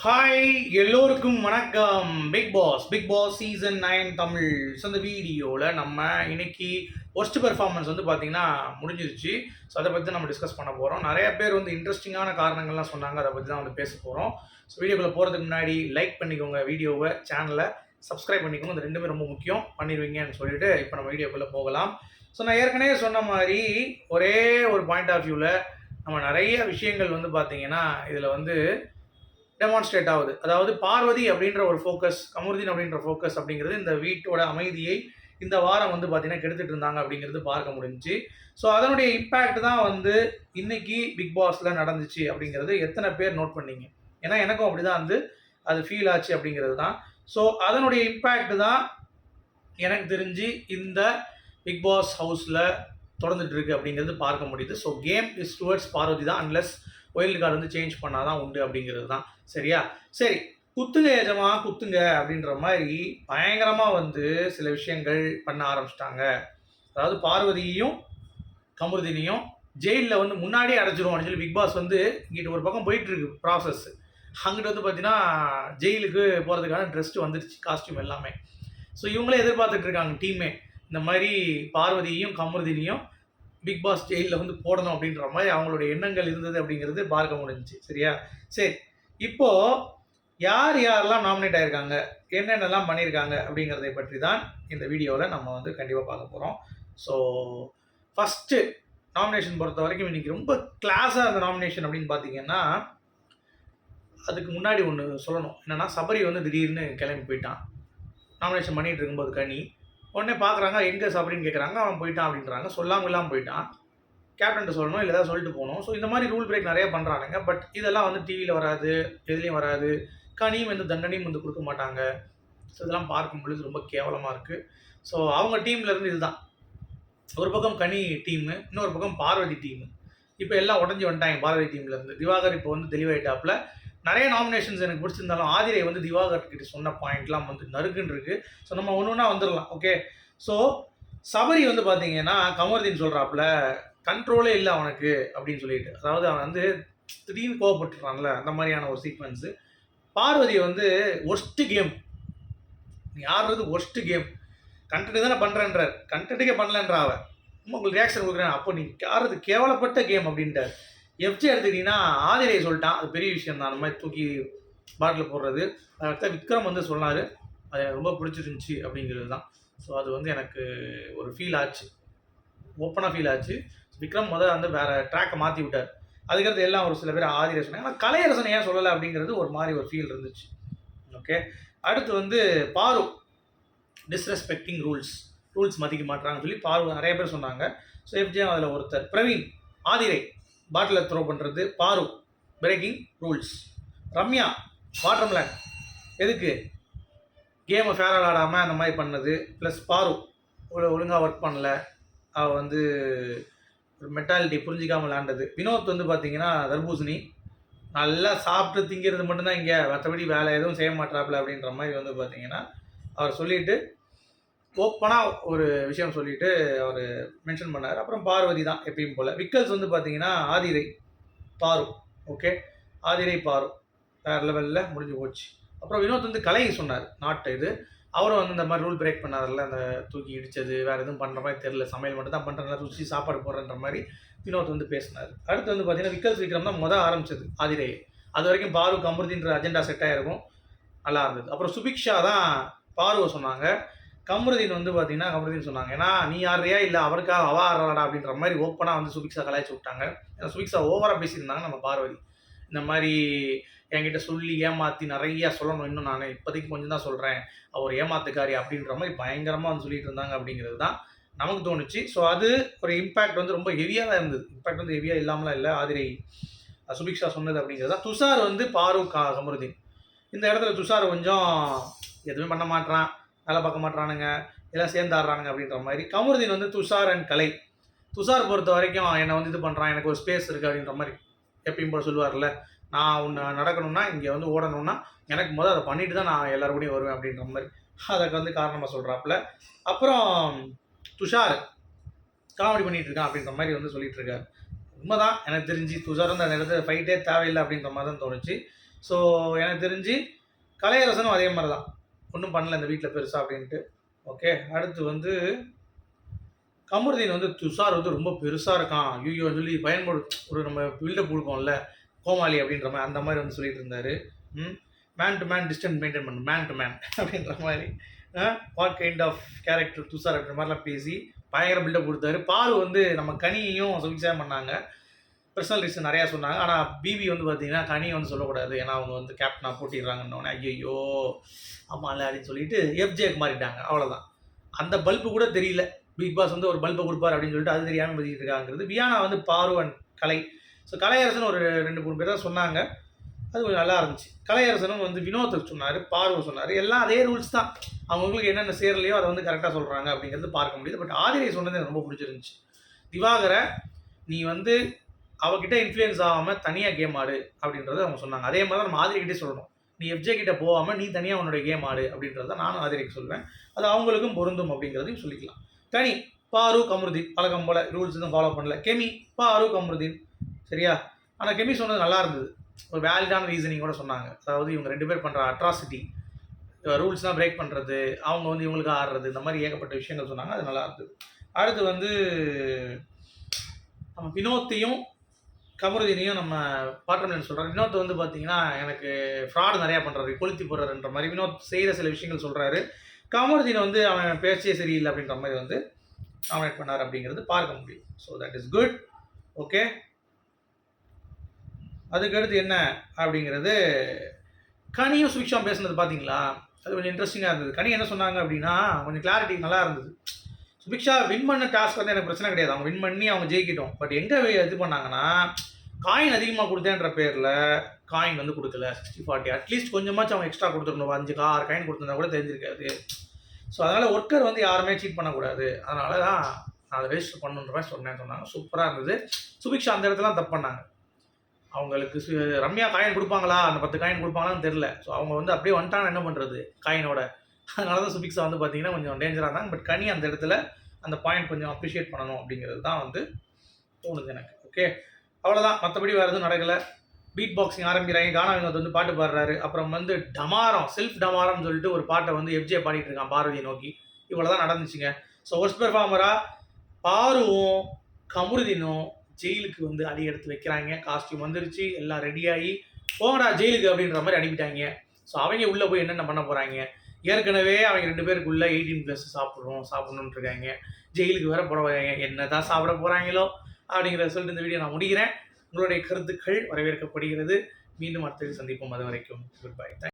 Hi எல்லோருக்கும் வணக்கம். Bigg Boss season 9 Tamil. So இந்த வீடியோவில் நம்ம இன்னைக்கு ஒர்ஸ்ட் பெர்ஃபார்மன்ஸ் வந்து பார்த்தீங்கன்னா முடிஞ்சிருச்சு. ஸோ அதை பற்றி நம்ம டிஸ்கஸ் பண்ண போகிறோம். நிறைய பேர் வந்து இன்ட்ரெஸ்டிங்கான காரணங்கள்லாம் சொன்னாங்க, அதை பற்றி தான் வந்து பேச போகிறோம். ஸோ வீடியோக்குள்ளே போகிறதுக்கு முன்னாடி லைக் பண்ணிக்கோங்க, வீடியோவை சேனலை சப்ஸ்கிரைப் பண்ணிக்கோங்க. இந்த ரெண்டுமே ரொம்ப முக்கியம், பண்ணிடுவீங்கன்னு சொல்லிட்டு இப்போ நம்ம வீடியோக்குள்ளே போகலாம். ஸோ நான் ஏற்கனவே சொன்ன மாதிரி ஒரே ஒரு பாயிண்ட் ஆஃப் வியூவில் நம்ம நிறைய விஷயங்கள் வந்து பார்த்தீங்கன்னா இதில் வந்து டெமான்ஸ்ட்ரேட் ஆகுது. அதாவது பார்வதி அப்படின்ற ஒரு ஃபோக்கஸ், கமருதீன் அப்படின்ற ஃபோக்கஸ் அப்படிங்கிறது இந்த வீட்டோட அமைதியை இந்த வாரம் வந்து பார்த்தீங்கன்னா கெடுத்துட்டு இருந்தாங்க அப்படிங்கிறது பார்க்க முடிஞ்சுச்சு. ஸோ அதனுடைய இம்பேக்ட் தான் வந்து இன்னைக்கு பிக் பாஸில் நடந்துச்சு அப்படிங்கிறது எத்தனை பேர் நோட் பண்ணீங்க? ஏன்னா எனக்கும் அப்படி தான் வந்து அது ஃபீல் ஆச்சு அப்படிங்கிறது தான். ஸோ அதனுடைய இம்பேக்ட் தான் எனக்கு தெரிஞ்சு இந்த பிக் பாஸ் ஹவுஸில் தொடர்ந்துட்டு இருக்கு அப்படிங்கிறது பார்க்க முடியுது. So game is towards Parvathi தான், அன்லெஸ் ஒயில்டு கார்டு வந்து சேஞ்ச் பண்ணாதான் உண்டு அப்படிங்கிறது தான். சரியா? சரி, குத்துங்க எஜமா குத்துங்க அப்படின்ற மாதிரி பயங்கரமாக வந்து சில விஷயங்கள் பண்ண ஆரம்பிச்சிட்டாங்க. அதாவது பார்வதியையும் கமருதீனையும் ஜெயிலில் வந்து முன்னாடியே அடைச்சிரும் அப்படின்னு சொல்லி பிக் பாஸ் வந்து இங்கிட்ட ஒரு பக்கம் போயிட்டு இருக்கு ப்ராசஸ். அங்கிட்ட வந்து பார்த்தீங்கன்னா ஜெயிலுக்கு போகிறதுக்கான ட்ரெஸ்ட்டு வந்துருச்சு, காஸ்டியூம் எல்லாமே. ஸோ இவங்களே எதிர்பார்த்துட்டு இருக்காங்க டீமே, இந்த மாதிரி பார்வதியையும் கமருதீனையும் பிக் பாஸ் ஜெயிலில் வந்து போடணும் அப்படின்ற மாதிரி அவங்களுடைய எண்ணங்கள் இருந்தது அப்படிங்கிறது பார்க்க முடிஞ்சிச்சு. சரியா? சரி, இப்போது யார் யாரெல்லாம் நாமினேட் ஆகியிருக்காங்க, என்னென்னலாம் பண்ணியிருக்காங்க அப்படிங்கிறதை பற்றி தான் இந்த வீடியோவில் நம்ம வந்து கண்டிப்பாக பார்க்க போகிறோம். ஸோ ஃபஸ்ட்டு நாமினேஷன் பொறுத்த வரைக்கும் இன்றைக்கி ரொம்ப கிளாஸாக இருந்த நாமினேஷன் அப்படின்னு பார்த்தீங்கன்னா, அதுக்கு முன்னாடி ஒன்று சொல்லணும். என்னென்னா, சபரி வந்து திடீர்னு கிளம்பி போயிட்டான். நாமினேஷன் பண்ணிகிட்டு இருக்கும்போது கனி உடனே பார்க்குறாங்க, எங்கே சபரின்னு கேட்குறாங்க. அவன் போயிட்டான் அப்படின்றாங்க. சொல்லாமல் இல்லாமல் போயிட்டான். கேப்டன்ட்டு சொல்லணும், இல்லை ஏதாவது சொல்லிட்டு போகணும். ஸோ இந்த மாதிரி ரூல் பிரேக் நிறைய பண்ணுறானுங்க. பட் இதெல்லாம் வந்து டிவியில் வராது, எதுலேயும் வராது. கனியும் வந்து தண்டனையும் வந்து கொடுக்க மாட்டாங்க. ஸோ இதெல்லாம் பார்க்கும் பொழுது ரொம்ப கேவலமாக இருக்குது. ஸோ அவங்க டீம்லேருந்து இதுதான். ஒரு பக்கம் கனி டீமு, இன்னொரு பக்கம் பார்வதி டீமு. இப்போ எல்லாம் உடஞ்சி வந்துட்டாங்க பார்வதி டீம்லேருந்து. திவாகர் இப்போ வந்து தெளிவாயிட்டாப்புல. நிறைய நாமினேஷன்ஸ் எனக்கு பிடிச்சிருந்தாலும் ஆதிரை வந்து திவாகர் கிட்ட சொன்ன பாயிண்ட்லாம் வந்து நறுக்குன்னு இருக்குது. ஸோ நம்ம ஒன்று ஒன்றா வந்துடலாம். ஓகே. ஸோ சபரி வந்து பார்த்தீங்கன்னா கமருதீன் சொல்கிறாப்புல, கண்ட்ரோலே இல்லை அவனுக்கு அப்படின்னு சொல்லிட்டு. அதாவது அவன் வந்து திடீர்னு கோவப்பட்டுறான்ல, அந்த மாதிரியான ஒரு சீக்வன்ஸு. பார்வதி வந்து ஒர்ஸ்ட்டு கேம், நீ ஆடுறது ஒர்ஸ்ட்டு கேம், கண்டென்ட் தானே பண்ணுறேன்றார், கண்டென்ட்டுக்கே பண்ணலன்றா அவன். உங்களுக்கு ரியாக்ஷன் கொடுக்குறேன், அப்போ நீ ஆடுறது கேவலப்பட்ட கேம் அப்படின்ட்டார். எஃப்ஜி எடுத்துக்கிட்டிங்கன்னா ஆதிரை சொல்லிட்டான், அது பெரிய விஷயம் தான், அந்த மாதிரி தூக்கி பாட்டில் போடுறது. அடுத்த விக்ரம் வந்து சொன்னார், அது எனக்கு ரொம்ப பிடிச்சிருந்துச்சி அப்படிங்கிறது தான். ஸோ அது வந்து எனக்கு ஒரு ஃபீல் ஆச்சு, ஓப்பனாக ஃபீல் ஆச்சு. விக்ரம் வந்து வேறு ட்ராக்கை மாற்றி விட்டார். அதுக்கடுத்து எல்லாம் ஒரு சில பேர் ஆதிரை சொன்னாங்க. ஆனால் கலையரசனை ஏன் சொல்லலை அப்படிங்கிறது ஒரு மாதிரி ஒரு ஃபீல் இருந்துச்சு. ஓகே. அடுத்து வந்து பாரு டிஸ்ரெஸ்பெக்டிங் ரூல்ஸ் மதிக்க மாட்டாங்கன்னு சொல்லி பாரு நிறைய பேர் சொன்னாங்க. ஸோ எஃப்ஜிஎம் அதில் ஒருத்தர். பிரவீன் ஆதிரை பாட்டிலை த்ரோ பண்ணுறது, பாரு பிரேக்கிங் ரூல்ஸ், ரம்யா வாட்டர்மெலன் எதுக்கு கேமை ஃபேராக ஆடாமல் அந்த மாதிரி பண்ணது, ப்ளஸ் பாரு ஒழுங்காக ஒர்க் பண்ணல, அவள் வந்து ஒரு மென்டாலிட்டி புரிஞ்சிக்காமல் விளாண்டது. வினோத் வந்து பார்த்தீங்கன்னா தர்பூசணி நல்லா சாப்பிட்டு திங்கிறது மட்டும்தான் இங்கே, மற்றபடி வேலை எதுவும் செய்ய மாட்டாப்புல அப்படின்ற மாதிரி வந்து பார்த்தீங்கன்னா அவர் சொல்லிவிட்டு ஓப்பனாக ஒரு விஷயம் சொல்லிவிட்டு அவர் மென்ஷன் பண்ணார். அப்புறம் பார்வதி தான் எப்பயும் போல். விக்கல்ஸ் வந்து பார்த்தீங்கன்னா ஆதிரை பாரு. ஓகே, ஆதிரை பாரு வேறு லெவலில் முடிஞ்சு போச்சு. அப்புறம் வினோத் வந்து கலை சொன்னார், நாட்டு இது அவரும் வந்து இந்த மாதிரி ரூல் பிரேக் பண்ணார்ல, அந்த தூக்கி இடித்தது, வேறு எதுவும் பண்ணுற மாதிரி தெரில, சமையல் மட்டும் தான் பண்ணுறேன், ருசி சாப்பாடு போடுறன்ற மாதிரி வினோத் வந்து பேசினார். அடுத்து வந்து பார்த்தீங்கன்னா விக்கல்ஸ் விக்ரம் தான் ஆரம்பிச்சது ஆதிரை. அது வரைக்கும் பாரு கமருதீன்ற அஜெண்டா செட் ஆகிருக்கும், நல்லா இருந்தது. அப்புறம் சுபிக்ஷா தான் பாருவை சொன்னாங்க. கமருதீன் வந்து பார்த்தீங்கன்னா கமருதீன் சொன்னாங்க, ஏன்னா நீ ஆடுறியா இல்லை அவருக்காக அவ ஆடுறாடா அப்படின்ற மாதிரி ஓப்பனாக வந்து சுபிக்ஷா கலாய்ச்சி விட்டாங்க. ஏன்னா சுபிக்ஷா ஓவராக பேசியிருந்தாங்க நம்ம பார்வதி. இந்த மாதிரி என்கிட்ட சொல்லி ஏமாற்றி நிறையா சொல்லணும், இன்னும் நான் இப்போதைக்கு கொஞ்சம் தான் சொல்கிறேன், அவர் ஏமாத்துக்காரி அப்படின்ற மாதிரி பயங்கரமாக வந்து சொல்லிட்டு இருந்தாங்க அப்படிங்கிறது தான் நமக்கு தோணுச்சு. ஸோ அது ஒரு இம்பேக்ட் வந்து ரொம்ப ஹெவியாக தான் இருந்தது. இம்பேக்ட் வந்து ஹெவியாக இல்லாமலாம் இல்லை, ஆதிரை சுபிக்ஷா சொன்னது அப்படிங்கிறது தான். துஷார் வந்து பாரு கமருதீன் இந்த இடத்துல துஷார் கொஞ்சம் எதுவுமே பண்ண மாட்டான், வேலை பார்க்க மாட்டானுங்க, எல்லாம் சேர்ந்து ஆடுறானுங்க அப்படின்ற மாதிரி. கமருதீன் வந்து துஷார் அண்ட் கலை. துஷார் பொறுத்த வரைக்கும் என்னை வந்து இது பண்ணுறான், எனக்கு ஒரு ஸ்பேஸ் இருக்குது அப்படின்ற மாதிரி எப்பயும் போல சொல்லுவார்ல, நான் ஒன்று நடக்கணும்னா இங்கே வந்து ஓடணும்னா எனக்கு முதல் அதை பண்ணிட்டு தான் நான் எல்லாருக்கூடையும் வருவேன் அப்படின்ற மாதிரி அதுக்கு வந்து காரணமாக சொல்கிறாப்புல. அப்புறம் துஷார் காமெடி பண்ணிகிட்டு இருக்கான் அப்படின்ற மாதிரி வந்து சொல்லிகிட்டு இருக்காரு. உண்மைதான், எனக்கு தெரிஞ்சு துஷார் வந்து அந்த இடத்துல ஃபைட்டே தேவையில்லை அப்படின்ற மாதிரி தான் தோணுச்சு. ஸோ எனக்கு தெரிஞ்சு கலையரசனும் அதே மாதிரி தான், ஒன்றும் பண்ணல இந்த வீட்டில் பெருசாக அப்படின்ட்டு. ஓகே, அடுத்து வந்து கமருதீன் வந்து துஷார் வந்து ரொம்ப பெருசாக இருக்கான் ஐயோ சொல்லி பயன்படு ஒரு நம்ம பில்டப் கொடுப்போம்ல கோமாளி அப்படின்ற மாதிரி, அந்த மாதிரி வந்து சொல்லிட்டு இருந்தார். Man to man distance maintain பண்ணு, மேன் டு மேன் அப்படின்ற மாதிரி what kind of character Tushar அப்படின்ற மாதிரிலாம் பேசி பயங்கர பில்டப் கொடுத்தாரு. பாரு வந்து நம்ம கனியையும் சுவிக்ஸாக பண்ணாங்க, பர்சனல் ரீசன் நிறையா சொன்னாங்க. ஆனால் பிபி வந்து பார்த்தீங்கன்னா கனியை வந்து சொல்லக்கூடாது, ஏன்னா அவங்க வந்து கேப்டனாக போட்டிடுறாங்கன்னொன்னே ஐயோ ஆமாம்ல அப்படின்னு சொல்லிட்டு எஃப்ஜேக்கு மாறிட்டாங்க. அவ்வளோதான். அந்த பல்பு கூட தெரியல, பிக் பாஸ் வந்து ஒரு பல்பை கொடுப்பார் அப்படின்னு சொல்லிட்டு அது தெரியாமல் பதிக்கிட்டு இருக்காங்கிறது. வியானா வந்து பாரு அண்ட் கலை, ஸோ கலையரசன் ஒரு 2-3 பேர் தான் சொன்னாங்க, அது கொஞ்சம் நல்லா இருந்துச்சு. கலையரசனும் வந்து வினோத்துக்கு சொன்னார், பார்வை சொன்னார், எல்லாம் அதே ரூல்ஸ் தான், அவங்களுக்கு என்னென்ன சேரலையோ அதை வந்து கரெக்டாக சொல்கிறாங்க அப்படிங்கிறது பார்க்க முடியுது. பட் ஆதிரை சொன்னது எனக்கு ரொம்ப பிடிச்சிருந்துச்சு. திவாகரை நீ வந்து அவகிட்ட இன்ஃப்ளூயன்ஸ் ஆகாமல் தனியாக கேம் ஆடு அப்படின்றத அவங்க சொன்னாங்க. அதே மாதிரி தான் நம்ம ஆதிரிக்கிட்டே சொல்லணும், நீ எஃப்ஜே கிட்ட போகாமல் நீ தனியாக உன்னோட கேம் ஆடு அப்படின்றத நானும் ஆதிரிக்கு சொல்வேன். அது அவங்களுக்கும் பொருந்தும் அப்படிங்கிறதையும் சொல்லிக்கலாம். கனி, பாரு, கமருதீன் பழக்கம் போல் ரூல்ஸ் எதுவும் ஃபாலோ பண்ணல. கெமி, பாரு, கமருதீன், சரியா? ஆனால் கெமி சொன்னது நல்லா இருந்தது, ஒரு வேலிடான ரீசனிங் கூட சொன்னாங்க. அதாவது இவங்க 2 பேர் பண்ணுற அட்ராசிட்டி, ரூல்ஸ்லாம் பிரேக் பண்ணுறது, அவங்க வந்து இவங்களுக்கு ஆடுறது, இந்த மாதிரி ஏகப்பட்ட விஷயங்கள் சொன்னாங்க, அது நல்லா இருந்தது. அடுத்து வந்து நம்ம வினோத்தையும் கமருதீனையும் நம்ம பாட்டர்மேன் சொல்கிறார். வினோத் வந்து பார்த்தீங்கன்னா எனக்கு ஃப்ராடு நிறையா பண்ணுறாரு, கொளுத்தி போடுறாருன்ற மாதிரி வினோத் செய்கிற சில விஷயங்கள் சொல்கிறாரு. கமருதீன் வந்து அவன் பேச்சே சரியில்லை அப்படின்ற மாதிரி வந்து நாமினேட் பண்ணார் அப்படிங்கிறது பார்க்க முடியும். So that is good. Okay, அதுக்கடுத்து என்ன அப்படிங்கிறது, கனியும் சுவிக்ஷாம் பேசுனது பார்த்தீங்களா, அது கொஞ்சம் இன்ட்ரெஸ்டிங்காக இருந்தது. கனி என்ன சொன்னாங்க அப்படின்னா கொஞ்சம் கிளாரிட்டி நல்லா இருந்தது. சுபிக்ஷா வின் பண்ண டாஸ்க் வந்து எனக்கு பிரச்சனை கிடையாது, அவங்க வின் பண்ணி அவங்க ஜெயிக்கிட்டோம். பட் எங்கே இது பண்ணாங்கன்னா காயின் அதிகமாக கொடுத்தேன்ற பேரில் காயின் வந்து கொடுக்கல, 60-40 அட்லீஸ்ட் கொஞ்சமாச்சும் அவங்க எக்ஸ்ட்ரா கொடுத்துருந்தோம், 5-6 காயின் கொடுத்துருந்தா கூட தெரிஞ்சிருக்காது. ஸோ அதனால் ஒர்க்கர் வந்து யாருமே சீட் பண்ணக்கூடாது, அதனால தான் நான் அதை ரெஜிஸ்டர் பண்ணுன்ற மாதிரி சொன்னாங்க. சூப்பராக இருந்தது. சுபிக்ஷா அந்த இடத்துல தப்பு பண்ணாங்க. அவங்களுக்கு ரம்யா காயின் கொடுப்பாங்களா, அந்த 10 காயின் கொடுப்பாங்களான்னு தெரில. ஸோ அவங்க வந்து அப்படியே வந்துட்டாங்க, என்ன பண்ணுறது காயினோட. அதனால தான் சுபிக்ஷா வந்து பார்த்தீங்கன்னா கொஞ்சம் டேஞ்சராக இருந்தாங்க. பட் கனி அந்த இடத்துல அந்த பாயிண்ட் கொஞ்சம் அப்ரிஷியேட் பண்ணணும் அப்படிங்கிறது தான் வந்து தோணுது எனக்கு. ஓகே, அவ்வளோதான், மற்றபடி வேறு எதுவும் நடக்கலை. பீட் பாக்ஸிங் ஆரம்பிக்கிறாங்க, கானா வினோத் வந்து பாட்டு பாடுறாரு. அப்புறம் வந்து டமாரம், செல்ஃப் டமாரம்னு சொல்லிட்டு ஒரு பாட்டை வந்து எஃப்ஜே பாடிட்டு இருக்கான் பார்வதியை நோக்கி. இவ்வளோ தான் நடந்துச்சுங்க. ஸோ ஒர்ஸ்ட் பெர்ஃபார்மராக பாருவும் கமருதீனும் ஜெயிலுக்கு வந்து அடி எடுத்து வைக்கிறாங்க. காஸ்டியூம் வந்துருச்சு, எல்லாம் ரெடியாகி போங்கடா ஜெயிலுக்கு அப்படின்ற மாதிரி அனுப்பிட்டாங்க. ஸோ அவங்க உள்ளே போய் என்னென்ன பண்ண போகிறாங்க, ஏற்கனவே அவங்க 2 பேருக்குள்ளே 18+ சாப்பிடணுன்ட்டு இருக்காங்க, ஜெயிலுக்கு வேற போகிறாங்க, என்ன தான் சாப்பிட போகிறாங்களோ அப்படிங்கிறத சொல்லிட்டு இந்த வீடியோ நான் முடிக்கிறேன். உங்களுடைய கருத்துக்கள் வரவேற்கப்படுகிறது. மீண்டும் அடுத்த சந்திப்போம். அது வரைக்கும் குட் பை.